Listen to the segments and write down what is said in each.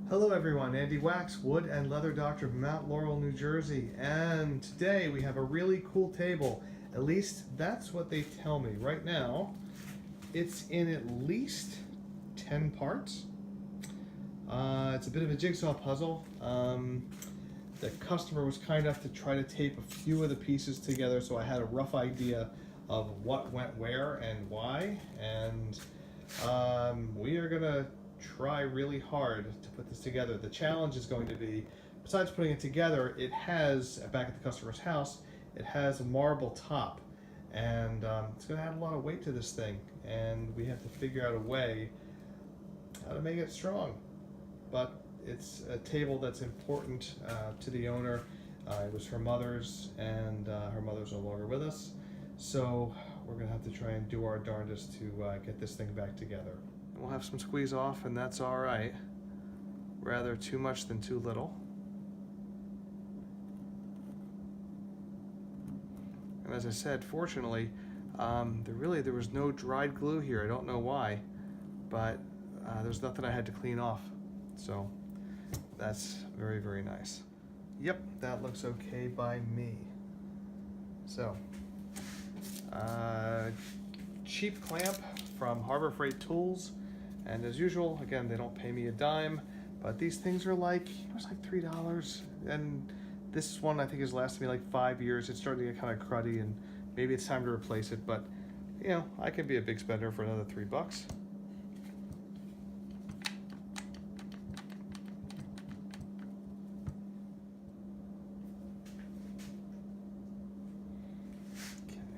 Hello everyone, Andy Wax, wood and leather doctor from Mount Laurel, New Jersey, and today we have a really cool table. At least that's what they tell me. Right now, it's in at least 10 parts. It's a bit of a jigsaw puzzle. The customer was kind enough to try to tape a few of the pieces together, so I had a rough idea of what went where and why, and we are gonna try really hard to put this together. The challenge is going to be, besides putting it together, it has, back at the customer's house, it has a marble top, and it's going to add a lot of weight to this thing, and we have to figure out a way how to make it strong. But it's a table that's important to the owner. It was her mother's, and her mother's no longer with us, so we're going to have to try and do our darndest to get this thing back together. We'll have some squeeze off, and that's all right. Rather too much than too little. And as I said, fortunately, there was no dried glue here. I don't know why, but there's nothing I had to clean off. So that's very, very nice. Yep, that looks okay by me. So, cheap clamp from Harbor Freight Tools. And as usual, again, they don't pay me a dime, but these things are like, it was like $3. And this one I think has lasted me like 5 years. It's starting to get kind of cruddy, and maybe it's time to replace it, but you know, I can be a big spender for another $3. Okay,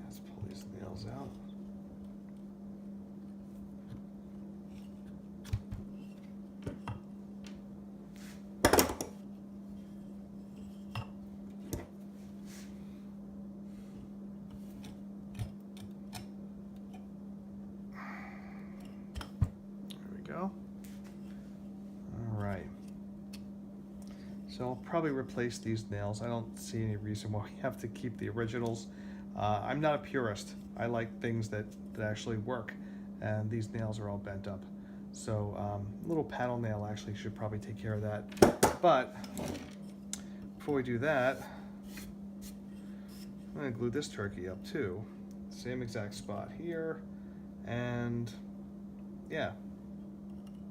let's pull these nails out. Go. All right. So I'll probably replace these nails. I don't see any reason why we have to keep the originals. I'm not a purist. I like things that actually work, and these nails are all bent up. So a little paddle nail actually should probably take care of that. But before we do that, I'm going to glue this turkey up too. Same exact spot here, and yeah.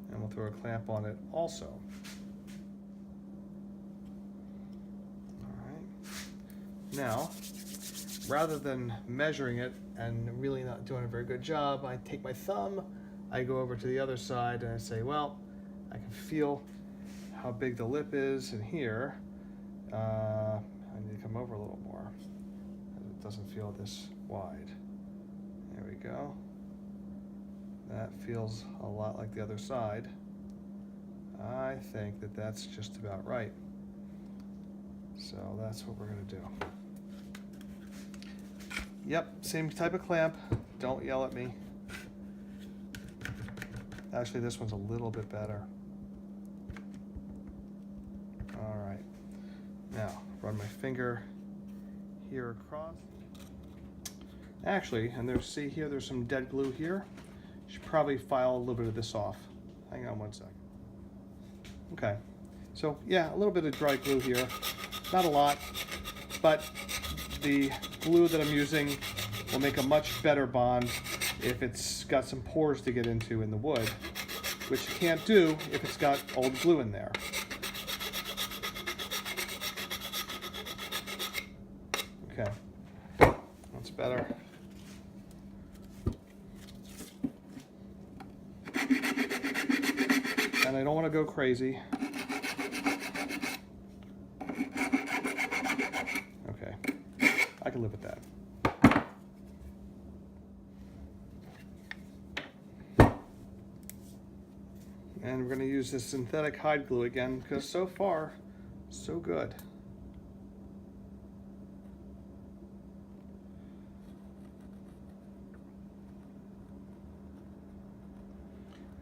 And we'll throw a clamp on it also. All right. Now, rather than measuring it and really not doing a very good job, I take my thumb, I go over to the other side, and I say, well, I can feel how big the lip is in here. I need to come over a little more, because it doesn't feel this wide. There we go. That feels a lot like the other side. I think that that's just about right. So that's what we're gonna do. Yep, same type of clamp. Don't yell at me. Actually, this one's a little bit better. All right. Now, run my finger here across. Actually, and there's, see here, there's some dead glue here. Should probably file a little bit of this off. Hang on one second. Okay, so yeah, a little bit of dry glue here. Not a lot, but the glue that I'm using will make a much better bond if it's got some pores to get into in the wood, which you can't do if it's got old glue in there. Okay, that's better. And I don't want to go crazy. Okay, I can live with that. And we're going to use this synthetic hide glue again, because so far, so good.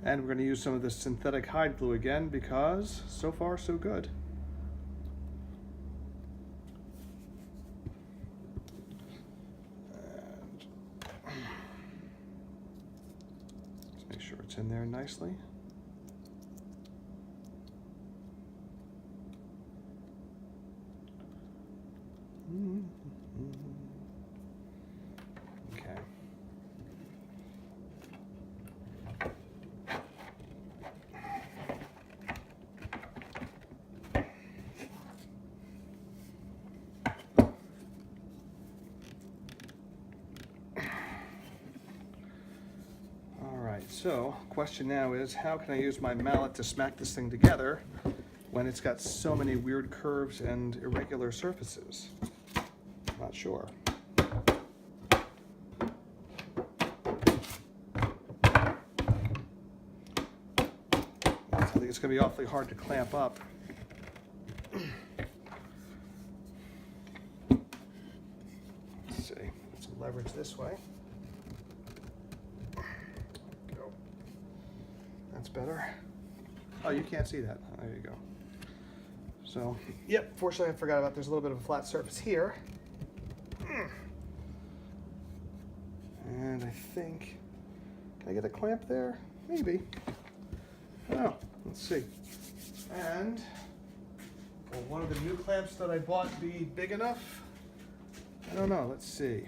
And we're going to use some of this synthetic hide glue again, because so far so good. And let's make sure it's in there nicely. So, question now is, how can I use my mallet to smack this thing together when it's got so many weird curves and irregular surfaces? Not sure. I think it's going to be awfully hard to clamp up. Let's see. Let's leverage this way. Go. That's better. Oh, you can't see that. There you go. So, yep, fortunately I forgot about there's a little bit of a flat surface here. And I think, can I get a clamp there? Maybe. I don't know. Let's see. And will one of the new clamps that I bought be big enough? I don't know. Let's see.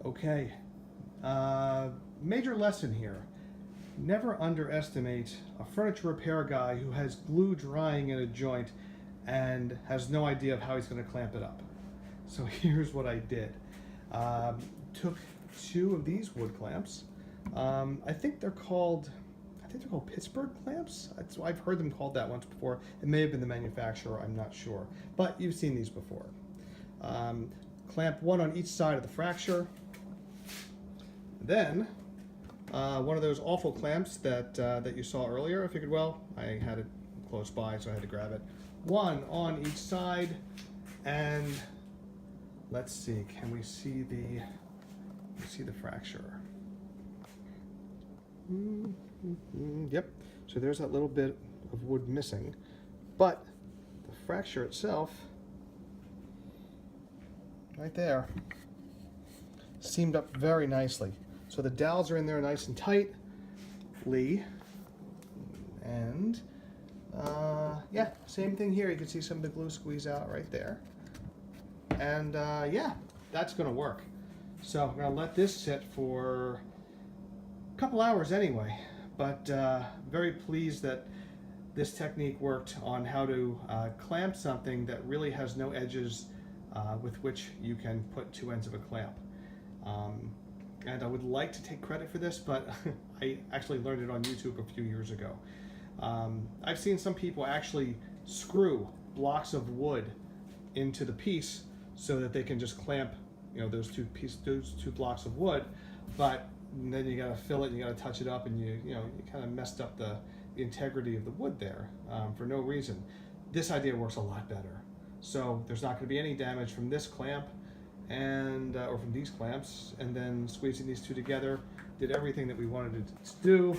Okay. Major lesson here. Never underestimate a furniture repair guy who has glue drying in a joint and has no idea of how he's going to clamp it up. So here's what I did. Took 2 of these wood clamps. I think they're called Pittsburgh clamps. I've heard them called that once before. It may have been the manufacturer, I'm not sure. But you've seen these before. Clamp 1 on each side of the fracture. Then, one of those awful clamps that you saw earlier. I figured, well, I had it close by, so I had to grab it. 1 on each side, and let's see, can we see the fracture? Yep, so there's that little bit of wood missing, but the fracture itself, right there, seamed up very nicely. So the dowels are in there nice and tightly, and yeah, same thing here. You can see some of the glue squeeze out right there. And yeah, that's gonna work. So I'm gonna let this sit for a couple hours anyway, but very pleased that this technique worked on how to clamp something that really has no edges with which you can put 2 ends of a clamp. And I would like to take credit for this, but I actually learned it on YouTube a few years ago. I've seen some people actually screw blocks of wood into the piece so that they can just clamp, those two blocks of wood, but then you got to fill it, and you got to touch it up, and you kind of messed up the integrity of the wood there for no reason. This idea works a lot better. So there's not going to be any damage from this clamp and or from these clamps, and then squeezing these 2 together did everything that we wanted it to do,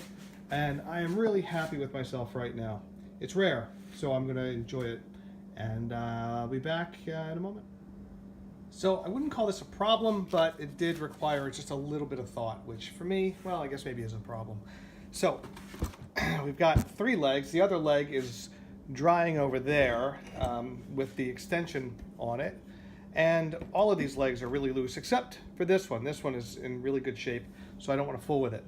and I am really happy with myself right now. It's rare, so I'm going to enjoy it, and I'll be back in a moment. So I wouldn't call this a problem, but it did require just a little bit of thought, which for me, well, I guess maybe is a problem. So we've got 3 legs. The other leg is drying over there with the extension on it. And all of these legs are really loose, except for this one. This one is in really good shape, so I don't want to fool with it.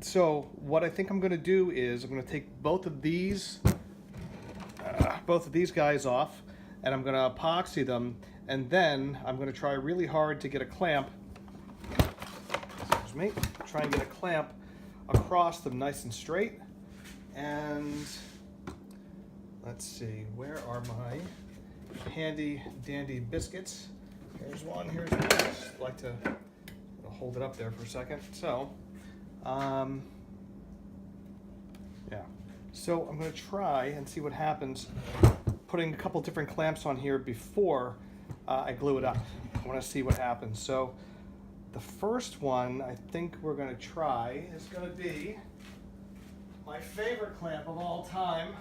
So what I think I'm going to do is I'm going to take both of these guys off, and I'm going to epoxy them, and then I'm going to try really hard to get a clamp. Excuse me. Try and get a clamp across them nice and straight. And let's see, where are my handy dandy biscuits? Here's one, here's one. I just like to hold it up there for a second. So, yeah. So I'm going to try and see what happens putting a couple different clamps on here before I glue it up. I want to see what happens. So the first one I think we're going to try is going to be my favorite clamp of all time.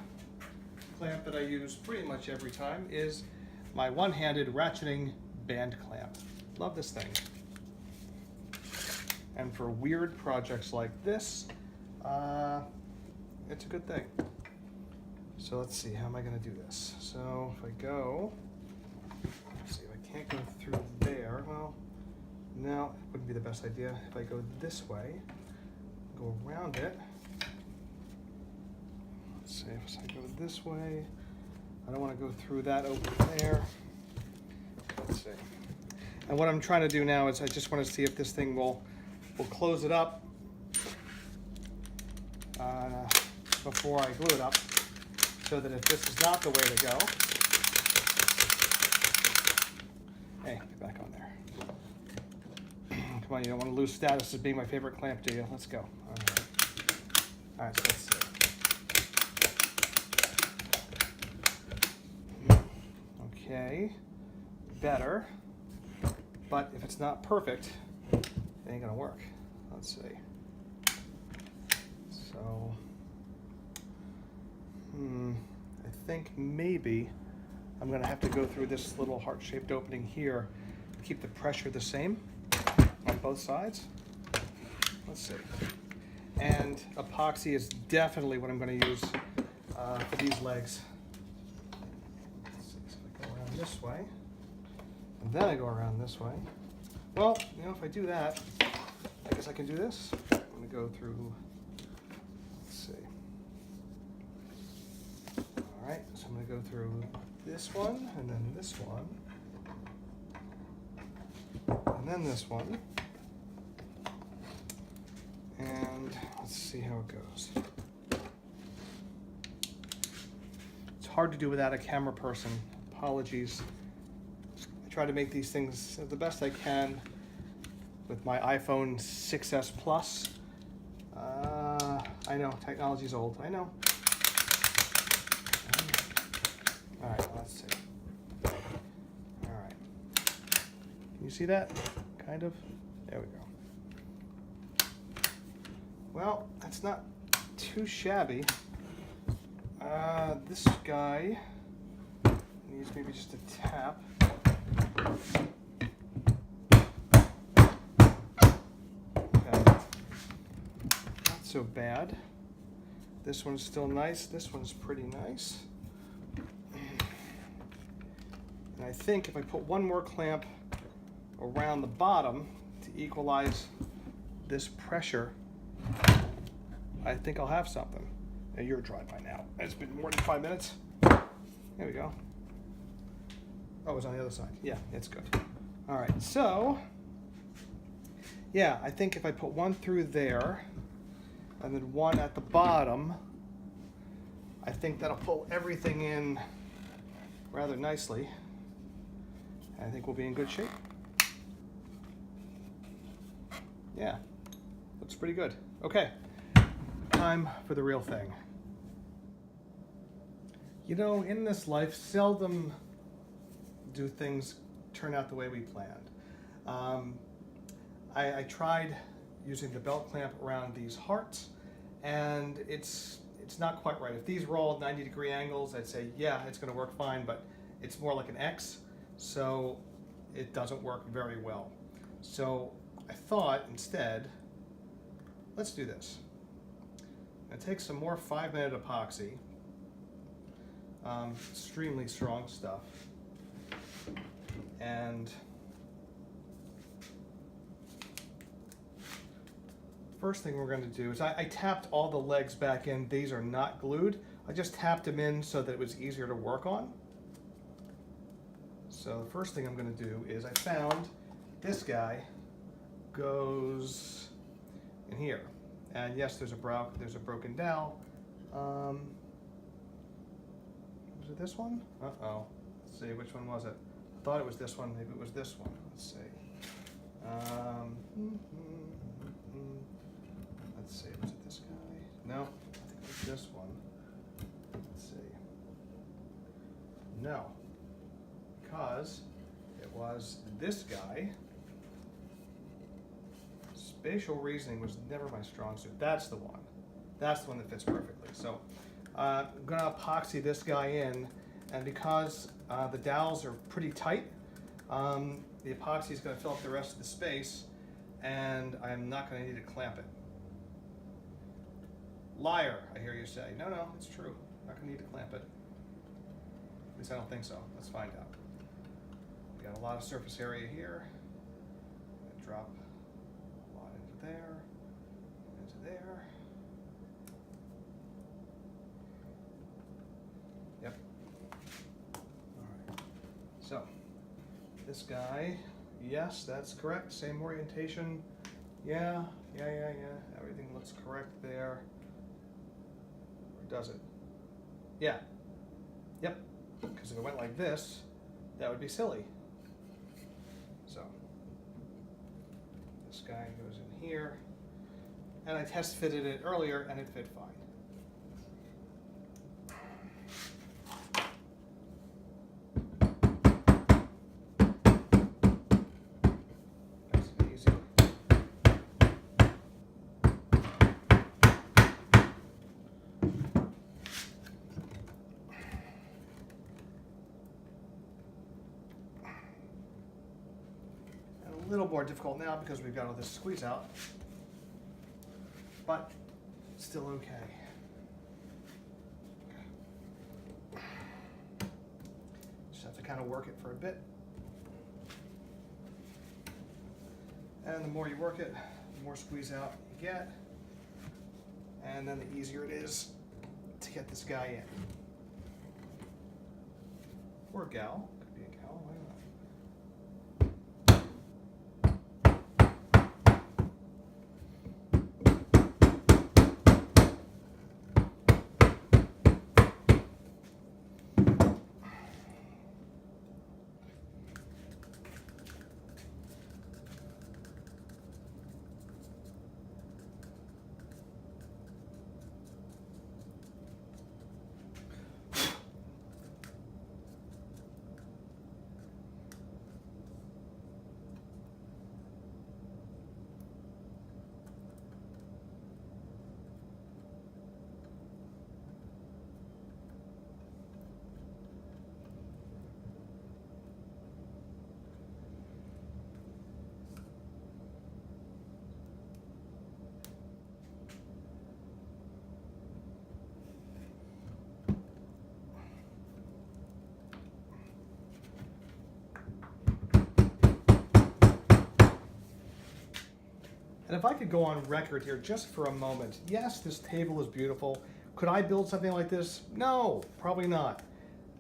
Clamp that I use pretty much every time is my one-handed ratcheting band clamp. Love this thing. And for weird projects like this, it's a good thing. So let's see, how am I going to do this? So if I go, let's see, if I can't go through there, well, no, it wouldn't be the best idea. If I go this way, go around it. Let's see, if I go this way, I don't want to go through that over there. Let's see. And what I'm trying to do now is I just want to see if this thing will close it up before I glue it up, so that if this is not the way to go, hey, get back on there. Come on, you don't want to lose status as being my favorite clamp, do you? Let's go. All right, so let's see. Okay, better, but if it's not perfect, it ain't gonna work. Let's see. So, I think maybe I'm gonna have to go through this little heart-shaped opening here to keep the pressure the same on both sides. Let's see. And epoxy is definitely what I'm gonna use for these legs. This way, and then I go around this way. Well, you know, if I do that, I guess I can do this. I'm going to go through, let's see. All right, so I'm going to go through this one, and then this one, and then this one. And let's see how it goes. It's hard to do without a camera person. Apologies. I try to make these things the best I can with my iPhone 6S Plus. I know, technology's old. I know. All right, let's see. All right. Can you see that? Kind of? There we go. Well, that's not too shabby. This guy needs maybe just a tap. Okay. Not so bad. This one's still nice. This one's pretty nice. And I think if I put one more clamp around the bottom to equalize this pressure, I think I'll have something. Now you're dry by now. It's been more than 5 minutes. There we go. Oh, it was on the other side. Yeah, it's good. All right, so, yeah, I think if I put one through there and then one at the bottom, I think that'll pull everything in rather nicely. And I think we'll be in good shape. Yeah, looks pretty good. Okay, time for the real thing. You know, in this life, seldom do things turn out the way we planned. I tried using the belt clamp around these hearts, and it's not quite right. If these were all 90-degree angles, I'd say, yeah, it's gonna work fine, but it's more like an X, so it doesn't work very well. So I thought instead, let's do this. I'm gonna take some more 5-minute epoxy, extremely strong stuff. And first thing we're going to do is I tapped all the legs back in. These are not glued. I just tapped them in so that it was easier to work on. So the first thing I'm going to do is I found this guy goes in here. And yes, there's a broken dowel. Was it this one? Uh-oh. Let's see, which one was it? I thought it was this one. Maybe it was this one. Let's see. Let's see. Was it this guy? No. I think it was this one. Let's see. No. Because it was this guy. Spatial reasoning was never my strong suit. That's the one. That's the one that fits perfectly. So I'm going to epoxy this guy in, and because the dowels are pretty tight, the epoxy is going to fill up the rest of the space, and I'm not going to need to clamp it. Liar, I hear you say. No, no, it's true. I'm not going to need to clamp it. At least I don't think so. Let's find out. We got a lot of surface area here. I'm going to drop a lot into there, into there. Yep. All right. So this guy Yes, that's correct. Same orientation. Yeah. Everything looks correct there. Or does it? Yeah. Yep. Because if it went like this, that would be silly. So this guy goes in here. And I test fitted it earlier and it fit fine. Nice and easy. And a little more difficult now because we've got all this squeeze out. But still okay. Just have to kind of work it for a bit. And the more you work it, the more squeeze out you get. And then the easier it is to get this guy in. Or a gal. Could be a gal, why not? And if I could go on record here just for a moment, yes, this table is beautiful. Could I build something like this? No, probably not.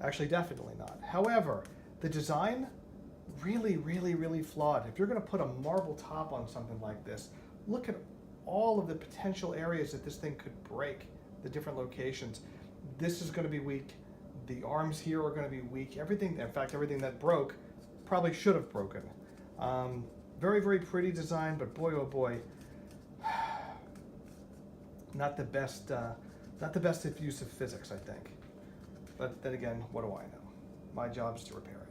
Actually, definitely not. However, the design, really flawed. If you're gonna put a marble top on something like this, look at all of the potential areas that this thing could break, the different locations. This is gonna be weak. The arms here are gonna be weak. Everything, in fact, everything that broke probably should have broken. Very pretty design, but boy, oh boy, not the best use of physics, I think. But then again, what do I know? My job is to repair it.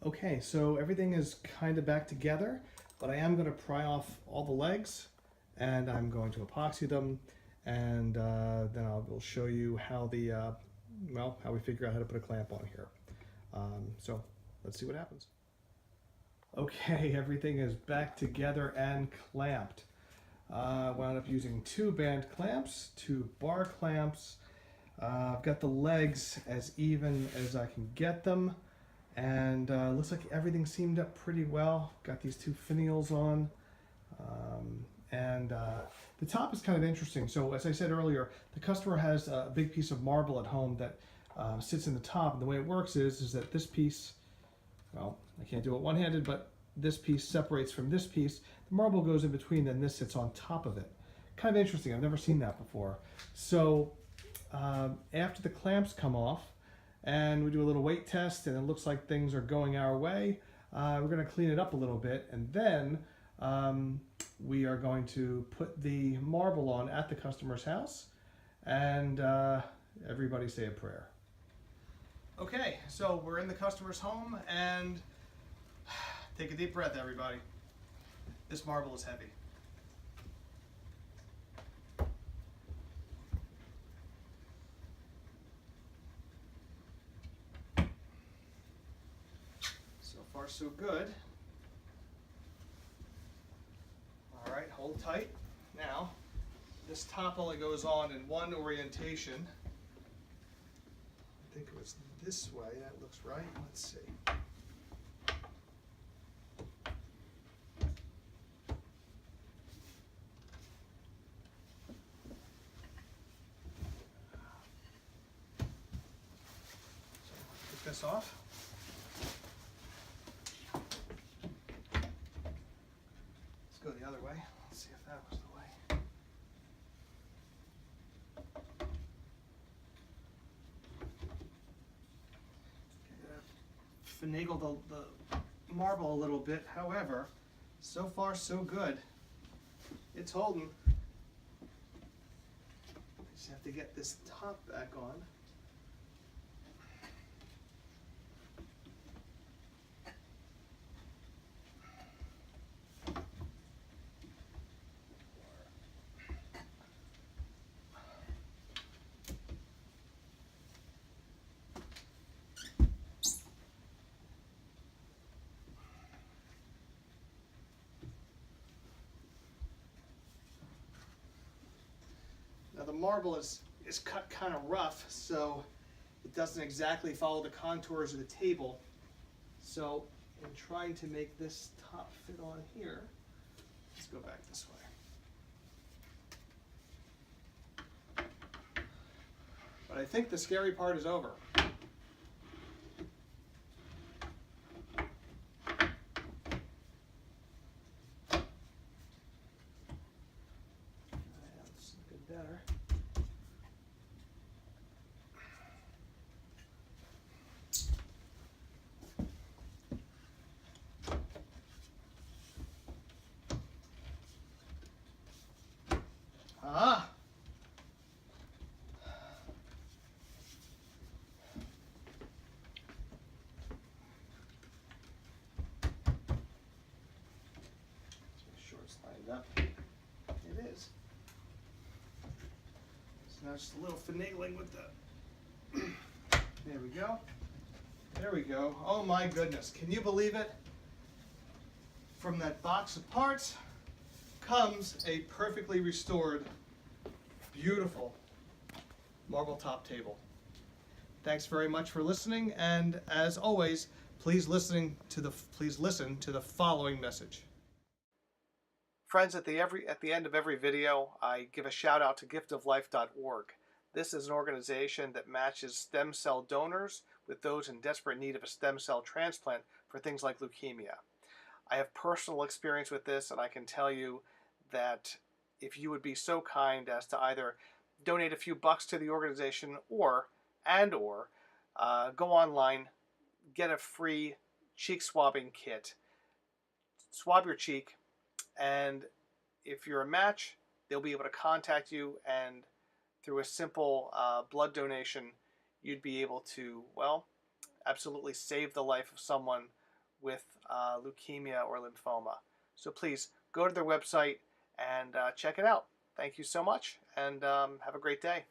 Okay, so everything is kind of back together, but I am going to pry off all the legs, and I'm going to epoxy them, and then we'll show you how how we figure out how to put a clamp on here. So let's see what happens. Okay, everything is back together and clamped. Wound up using 2 band clamps, 2 bar clamps. I've got the legs as even as I can get them. And looks like everything seamed up pretty well. Got these 2 finials on. The top is kind of interesting. So as I said earlier, the customer has a big piece of marble at home that sits in the top. And the way it works is that this piece, well, I can't do it one-handed, but this piece separates from this piece. The marble goes in between, then this sits on top of it. Kind of interesting. I've never seen that before. So after the clamps come off, and we do a little weight test, and it looks like things are going our way. We're going to clean it up a little bit, and then we are going to put the marble on at the customer's house, and everybody say a prayer. Okay, so we're in the customer's home, and take a deep breath, everybody. This marble is heavy. Far so good. All right, hold tight. Now, this top only goes on in one orientation. I think it was this way. That looks right. Let's see. this off. Let's go the other way. Let's see if that was the way. Finagle the marble a little bit. However, so far so good. It's holding. Just have to get this top back on. Now the marble is cut kind of rough, so it doesn't exactly follow the contours of the table. So in trying to make this top fit on here, let's go back this way. But I think the scary part is over. That's looking better. Ah! Let's make sure it's lined up. It is. So now just a little finagling with the... There we go. There we go. Oh my goodness. Can you believe it? From that box of parts comes a perfectly restored, beautiful marble top table. Thanks very much for listening, and as always, please listen to the following message. Friends, at the end of every video, I give a shout out to giftoflife.org. This is an organization that matches stem cell donors with those in desperate need of a stem cell transplant for things like leukemia. I have personal experience with this, and I can tell you that if you would be so kind as to either donate a few bucks to the organization or go online, get a free cheek swabbing kit, swab your cheek, and if you're a match, they'll be able to contact you, and through a simple blood donation, you'd be able to, well, absolutely save the life of someone with leukemia or lymphoma. So please go to their website and check it out. Thank you so much, and have a great day.